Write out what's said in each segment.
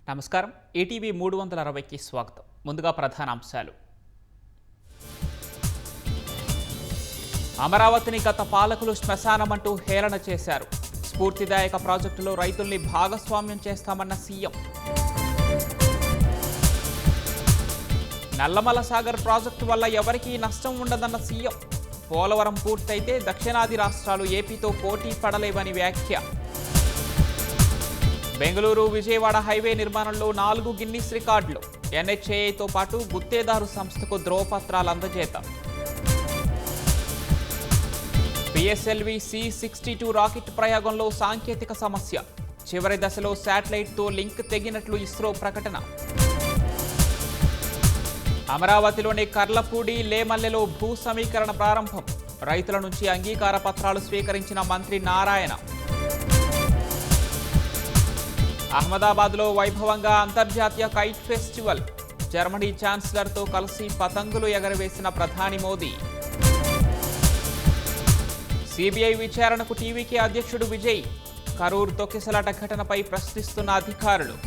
నమస్కారం. ఈటీవీ 360కి స్వాగతం. ముందుగా ప్రధాన అంశాలు. అమరావతిని గత పాలకులు శ్మశానమంటూ హేళన చేశారు. స్ఫూర్తిదాయక ప్రాజెక్టులో రైతుల్ని భాగస్వామ్యం చేస్తామన్న సీఎం. నల్లమల సాగర్ ప్రాజెక్టు వల్ల ఎవరికీ నష్టం ఉండదన్న సీఎం. పోలవరం పూర్తయితే దక్షిణాది రాష్ట్రాలు ఏపీతో పోటీ పడలేవని వ్యాఖ్య. బెంగళూరు విజయవాడ హైవే నిర్మాణంలో 4 గిన్నిస్ రికార్డులు. ఎన్హెచ్ఏఐతో పాటు గుత్తేదారు సంస్థకు ధ్రువపత్రాలు అందజేత. పిఎస్ఎల్వి C-62 రాకెట్ ప్రయోగంలో సాంకేతిక సమస్య. చివరి దశలో శాటిలైట్తో లింక్ తెగినట్లు ఇస్రో ప్రకటన. అమరావతిలోని కర్లపూడి లేమల్లెలో భూ సమీకరణ ప్రారంభం. రైతుల నుంచి అంగీకార పత్రాలు స్వీకరించిన మంత్రి నారాయణ. అహ్మదాబాద్లో వైభవంగా అంతర్జాతీయ కైట్ ఫెస్టివల్. జర్మనీ ఛాన్సలర్తో కలిసి పతంగులు ఎగరవేసిన ప్రధాని మోదీ. సిబిఐ విచారణకు టీవీకే అధ్యక్షుడు విజయ్. కరూర్ తొక్కిసలాట ఘటనపై ప్రశ్నిస్తున్న అధికారులు.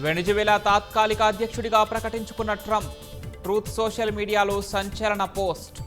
వెనిజువెలా తాత్కాలిక అధ్యక్షుడిగా ప్రకటించుకున్న ట్రంప్. ట్రూత్ సోషల్ మీడియాలో సంచలన పోస్ట్.